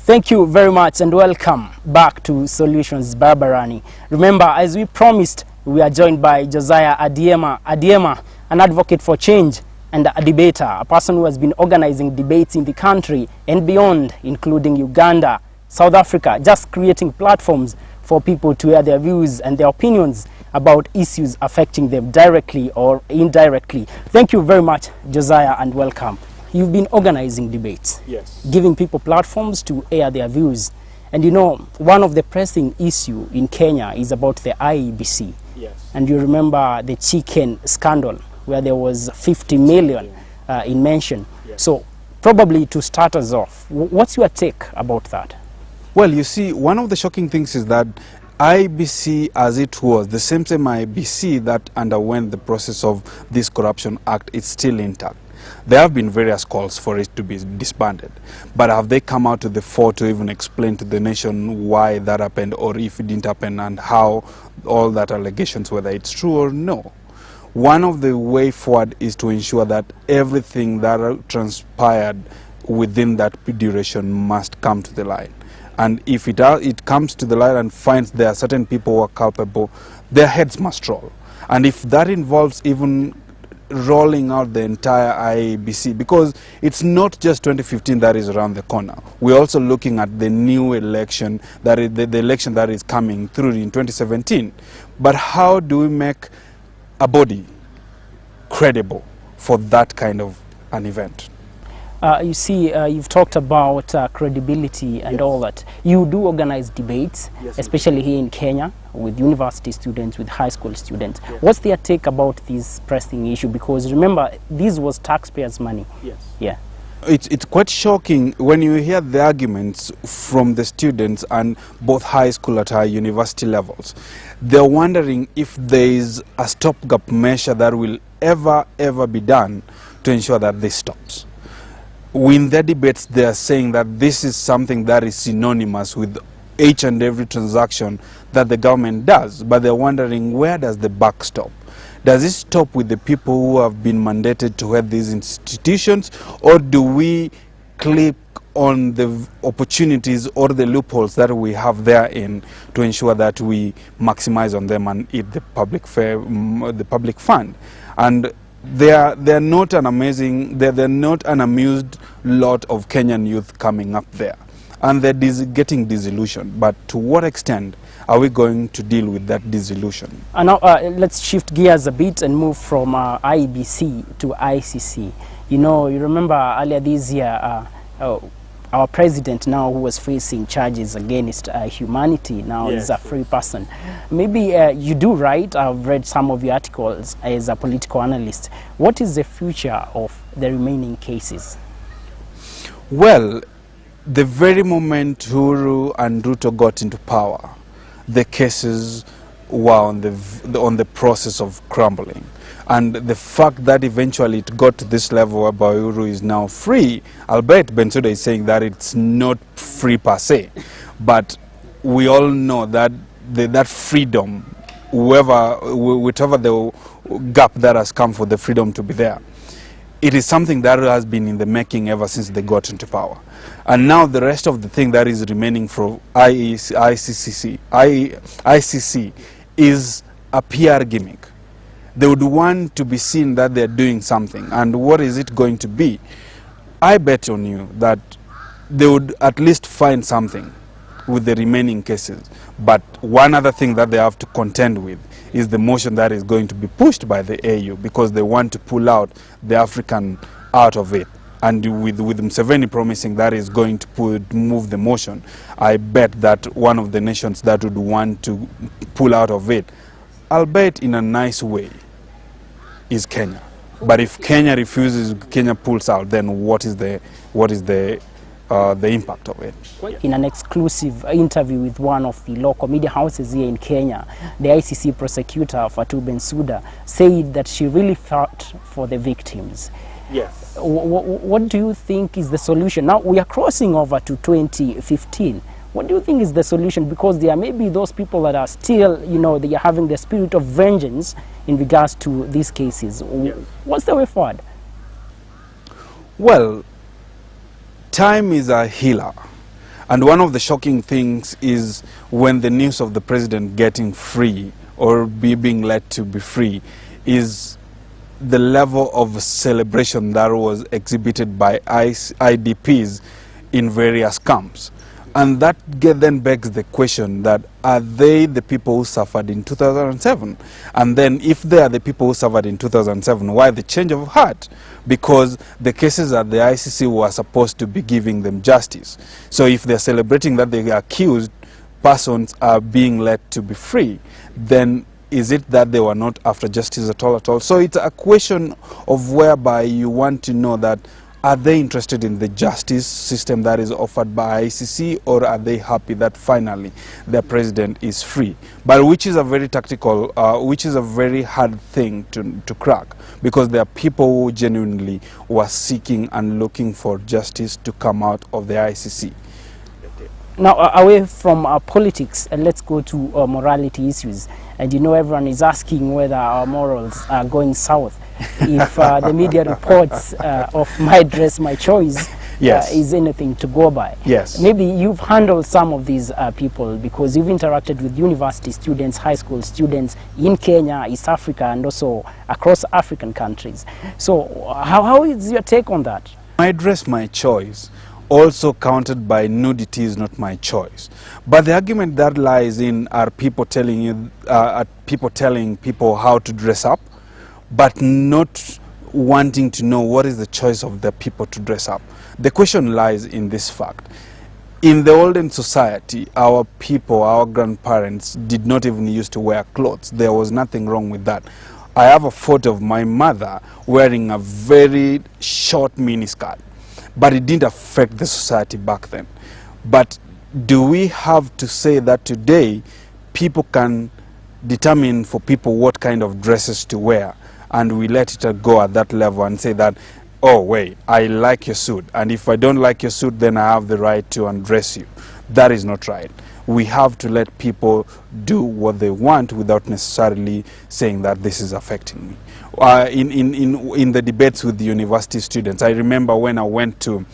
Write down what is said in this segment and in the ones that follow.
Thank you very much and welcome back to Solutions Barabarani. Remember, as we promised, we are joined by Josiah Adiema. Adiema, an advocate for change and a debater, a person who has been organizing debates in the country and beyond, including Uganda, South Africa, just creating platforms for people to air their views and their opinions about issues affecting them directly or indirectly. Thank you very much, Josiah, and welcome. You've been organizing debates, yes, giving people platforms to air their views. And you know, one of the pressing issue in Kenya is about the IEBC. yes. And you remember the chicken scandal where there was 50 million in mention. Yes. So probably to start us off, what's your take about that? Well, you see, one of the shocking things is that IEBC, as it was, the same IEBC that underwent the process of this Corruption Act, is still intact. There have been various calls for it to be disbanded, but have they come out to the fore to even explain to the nation why that happened, or if it didn't happen, and how all that allegations, whether it's true or no? One of the way forward is to ensure that everything that transpired within that duration must come to the light. And if it comes to the light and finds there are certain people who are culpable, their heads must roll. And if that involves even rolling out the entire IEBC, because it's not just 2015 that is around the corner. We're also looking at the new election, that is the election that is coming through in 2017. But how do we make a body credible for that kind of an event? You see, you've talked about credibility and yes, all that. You do organize debates, yes, especially here in Kenya, with university students, with high school students. Yes. What's their take about this pressing issue? Because remember, this was taxpayers' money. Yes. Yeah. It's quite shocking when you hear the arguments from the students and both high school at high university levels. They're wondering if there is a stopgap measure that will ever be done to ensure that this stops. In their debates, they are saying that this is something that is synonymous with each and every transaction that the government does, but they're wondering, where does the buck stop? Does it stop with the people who have been mandated to head these institutions, or do we click on the opportunities or the loopholes that we have therein to ensure that we maximize on them and eat the public public fund? And they're not an amused lot of Kenyan youth coming up there, and they're getting disillusioned. But to what extent are we going to deal with that disillusion? And now let's shift gears a bit and move from IEBC to ICC. You know, you remember earlier this year, our president now, who was facing charges against humanity, now yes, is a free person. Maybe you do write, I've read some of your articles as a political analyst. What is the future of the remaining cases? Well, the very moment Uhuru and Ruto got into power, the cases were on the process of crumbling. And the fact that eventually it got to this level whereby Uhuru is now free, albeit Bensouda is saying that it's not free per se, but we all know that that freedom, whatever the gap that has come for the freedom to be there, it is something that has been in the making ever since they got into power. And now the rest of the thing that is remaining for ICC is a PR gimmick. They would want to be seen that they're doing something. And what is it going to be? I bet on you that they would at least find something with the remaining cases. But one other thing that they have to contend with is the motion that is going to be pushed by the AU, because they want to pull out the African out of it. And with Museveni promising that is going to move the motion, I bet that one of the nations that would want to pull out of it, albeit in a nice way, is Kenya. But if Kenya refuses, Kenya pulls out, then what is the impact of it? In an exclusive interview with one of the local media houses here in Kenya, the ICC prosecutor, Bensouda, said that she really fought for the victims. Yes. What do you think is the solution? Now we are crossing over to 2015. What do you think is the solution? Because there may be those people that are still, you know, they are having the spirit of vengeance in regards to these cases. Yes. What's the way forward? Well, time is a healer. And one of the shocking things is when the news of the president getting free or being led to be free is the level of celebration that was exhibited by IDPs in various camps. And that then begs the question that are they the people who suffered in 2007? And then if they are the people who suffered in 2007, why the change of heart? Because the cases at the ICC were supposed to be giving them justice. So if they're celebrating that the accused persons are being let to be free, then is it that they were not after justice at all? So it's a question of whereby you want to know that are they interested in the justice system that is offered by ICC, or are they happy that finally their president is free? But which is a very tactical, which is a very hard thing to crack, because there are people who genuinely were seeking and looking for justice to come out of the ICC. Now, away from politics, let's go to morality issues. And you know, everyone is asking whether our morals are going south. If the media reports of my dress, my choice, yes, is anything to go by. Yes. Maybe you've handled some of these people, because you've interacted with university students, high school students in Kenya, East Africa, and also across African countries. So how is your take on that? My dress, my choice, also counted by nudity is not my choice. But the argument that lies in are people telling you, telling people how to dress up, but not wanting to know what is the choice of the people to dress up. The question lies in this fact. In the olden society, our people, our grandparents did not even used to wear clothes. There was nothing wrong with that. I have a photo of my mother wearing a very short miniskirt, but it didn't affect the society back then. But do we have to say that today people can determine for people what kind of dresses to wear, and we let it go at that level and say that, oh wait, I like your suit, and if I don't like your suit, then I have the right to undress you? That is not right. We have to let people do what they want without necessarily saying that this is affecting me. In the debates with the university students, I remember when I went to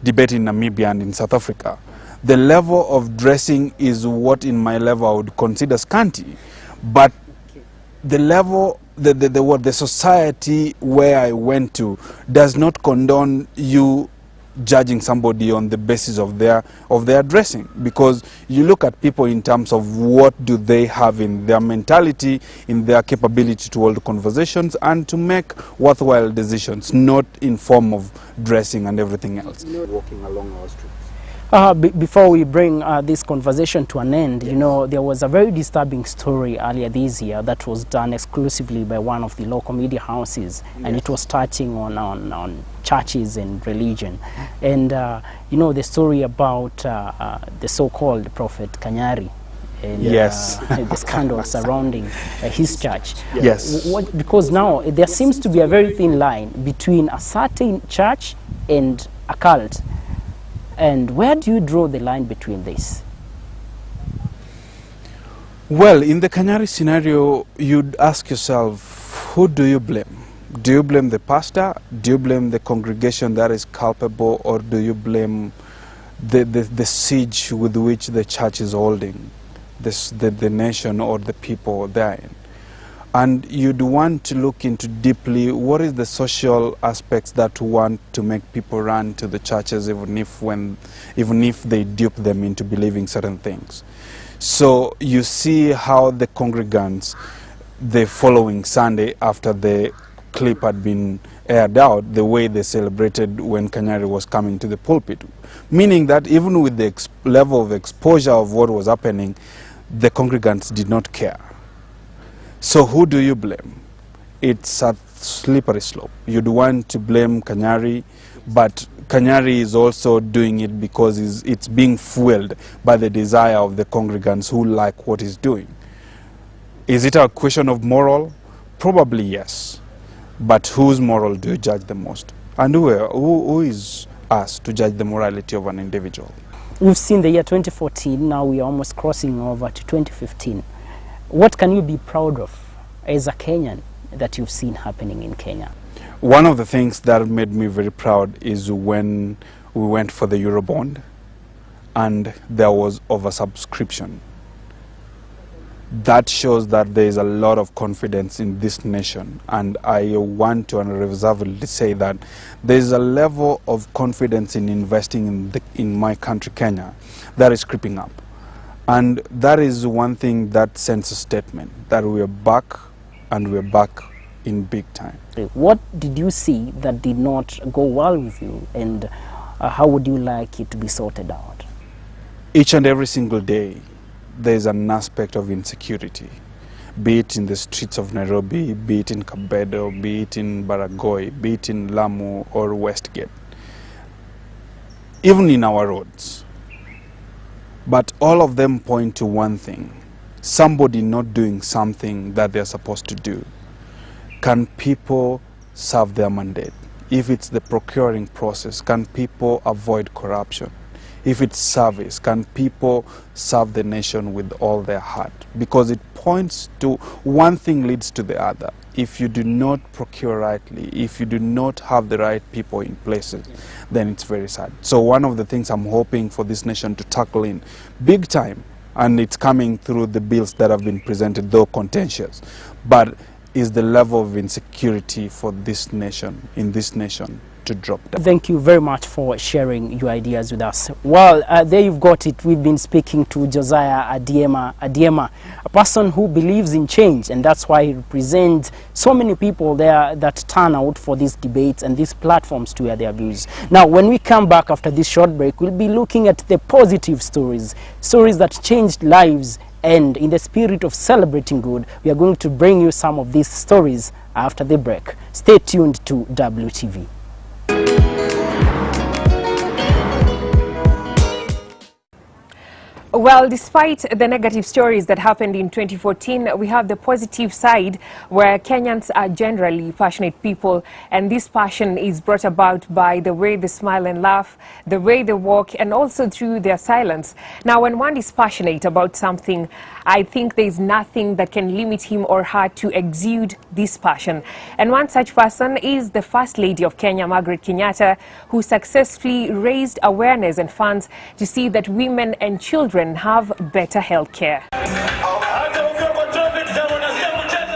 debate in Namibia and in South Africa, the level of dressing is what in my level I would consider scanty, but the level, the society where I went to does not condone you judging somebody on the basis of their dressing, because you look at people in terms of what do they have in their mentality, in their capability to hold conversations and to make worthwhile decisions, not in form of dressing and everything else. Walking along our streets. Before we bring this conversation to an end, yes, you know, there was a very disturbing story earlier this year that was done exclusively by one of the local media houses, yes, and it was touching on churches and religion. And, you know, the story about the so-called Prophet Kanyari. And, yes. The scandal surrounding his church. Yes. Because now there seems to be a very thin line between a certain church and a cult. And where do you draw the line between this? Well, in the Kanyari scenario, you'd ask yourself, who do you blame? Do you blame the pastor? Do you blame the congregation that is culpable? Or do you blame the siege with which the church is holding the nation or the people therein? And you'd want to look into deeply what is the social aspects that want to make people run to the churches, even if they dupe them into believing certain things. So you see how the congregants, the following Sunday after the clip had been aired out, the way they celebrated when Kanyari was coming to the pulpit. Meaning that even with the level of exposure of what was happening, the congregants did not care. So who do you blame? It's a slippery slope. You'd want to blame Kanyari, but Kanyari is also doing it because it's being fueled by the desire of the congregants who like what he's doing. Is it a question of moral? Probably yes. But whose moral do you judge the most? And who is us to judge the morality of an individual? We've seen the year 2014, now we are almost crossing over to 2015. What can you be proud of as a Kenyan that you've seen happening in Kenya? One of the things that made me very proud is when we went for the Eurobond and there was oversubscription. That shows that there is a lot of confidence in this nation, and I want to unreservedly say that there is a level of confidence in investing in my country, Kenya, that is creeping up. And that is one thing that sends a statement that we are back, and we're back in big time. What did you see that did not go well with you, and how would you like it to be sorted out? Each and every single day, there is an aspect of insecurity, be it in the streets of Nairobi, be it in Kabedo, be it in Baragoi, be it in Lamu or Westgate, even in our roads. But all of them point to one thing: somebody not doing something that they're supposed to do. Can people serve their mandate? If it's the procuring process, can people avoid corruption? If it's service, can people serve the nation with all their heart? Because it points to one thing leads to the other. If you do not procure rightly, if you do not have the right people in places, then it's very sad. So one of the things I'm hoping for this nation to tackle in big time, and it's coming through the bills that have been presented, though contentious, but is the level of insecurity for this nation, in this nation, to drop down. Thank you very much for sharing your ideas with us. Well, there you've got it. We've been speaking to Josiah Adiema, a person who believes in change, and that's why he represents so many people there that turn out for these debates and these platforms to air their views. Now, when we come back after this short break, we'll be looking at the positive stories that changed lives. And in the spirit of celebrating good, we are going to bring you some of these stories after the break. Stay tuned to WTV. Well, despite the negative stories that happened in 2014, we have the positive side where Kenyans are generally passionate people, and this passion is brought about by the way they smile and laugh, the way they walk, and also through their silence. Now, when one is passionate about something, I think there is nothing that can limit him or her to exude this passion. And one such person is the First Lady of Kenya, Margaret Kenyatta, who successfully raised awareness and funds to see that women and children have better health care.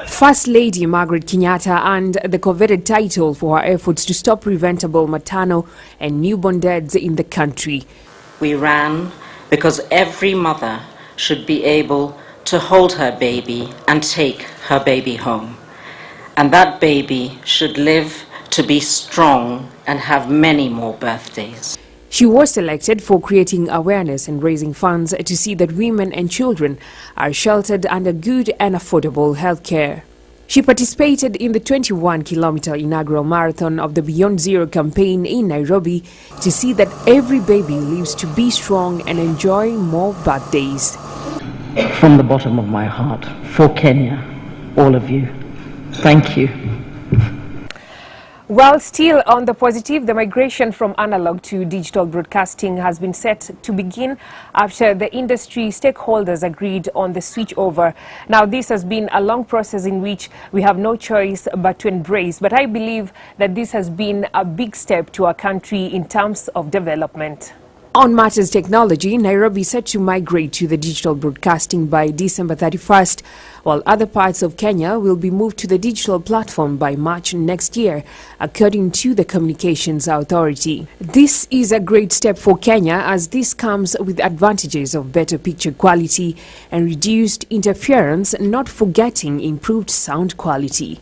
First Lady Margaret Kenyatta earned the coveted title for her efforts to stop preventable maternal and newborn deaths in the country. We ran because every mother should be able to hold her baby and take her baby home. And that baby should live to be strong and have many more birthdays. She was selected for creating awareness and raising funds to see that women and children are sheltered under good and affordable health care. She participated in the 21-kilometer inaugural marathon of the Beyond Zero campaign in Nairobi to see that every baby lives to be strong and enjoy more birthdays. From the bottom of my heart, for Kenya, all of you, thank you. Well, still on the positive, the migration from analog to digital broadcasting has been set to begin after the industry stakeholders agreed on the switch over. Now, this has been a long process in which we have no choice but to embrace. But I believe that this has been a big step to our country in terms of development. On matters technology, Nairobi is set to migrate to the digital broadcasting by December 31st, while other parts of Kenya will be moved to the digital platform by March next year, according to the Communications Authority. This is a great step for Kenya, as this comes with advantages of better picture quality and reduced interference, not forgetting improved sound quality.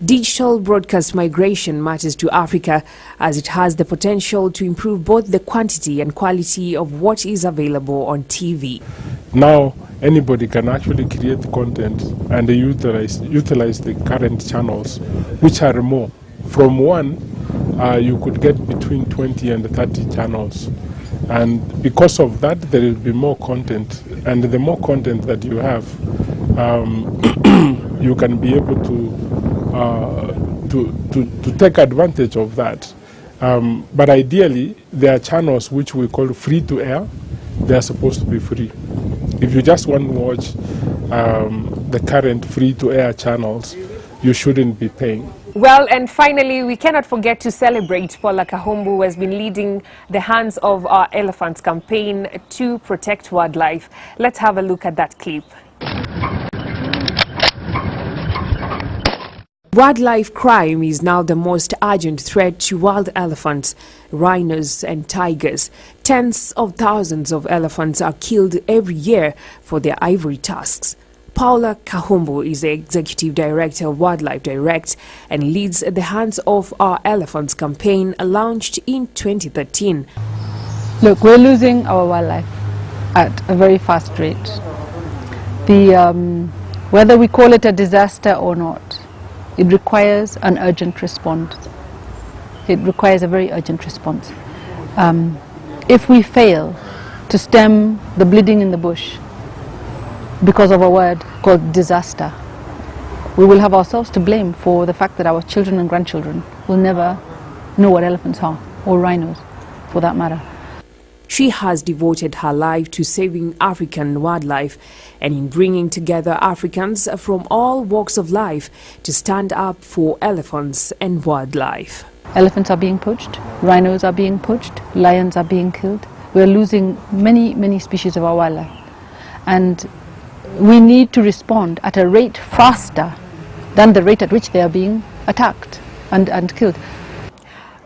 Digital broadcast migration matters to Africa, as it has the potential to improve both the quantity and quality of what is available on TV. Now, anybody can actually create content and utilize the current channels, which are more. From one, you could get between 20 and 30 channels. And because of that, there will be more content. And the more content that you have, you can be able to take advantage of that. But ideally, there are channels which we call free to air. They are supposed to be free. If you just want to watch the current free to air channels, you shouldn't be paying. Well, and finally, we cannot forget to celebrate Paula Kahumbu, who has been leading the Hands of Our Elephants campaign to protect wildlife. Let's have a look at that clip. Wildlife crime is now the most urgent threat to wild elephants, rhinos and tigers. Tens of thousands of elephants are killed every year for their ivory tusks. Paula Kahumbu is the Executive Director of Wildlife Direct and leads the Hands of Our Elephants campaign launched in 2013. Look, we're losing our wildlife at a very fast rate. Whether we call it a disaster or not, it requires an urgent response. It requires a very urgent response. If we fail to stem the bleeding in the bush because of a word called disaster, we will have ourselves to blame for the fact that our children and grandchildren will never know what elephants are, or rhinos for that matter. She has devoted her life to saving African wildlife and in bringing together Africans from all walks of life to stand up for elephants and wildlife. Elephants are being poached, rhinos are being poached, lions are being killed. We're losing many species of our wildlife. And we need to respond at a rate faster than the rate at which they are being attacked and killed.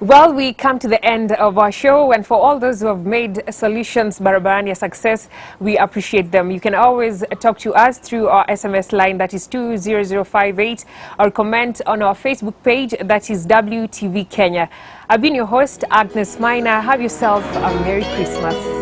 Well, we come to the end of our show, and for all those who have made Solutions Barabarani a success, we appreciate them. You can always talk to us through our SMS line, that is 20058, or comment on our Facebook page, that is WTV Kenya. I've been your host, Agnes Maina. Have yourself a Merry Christmas.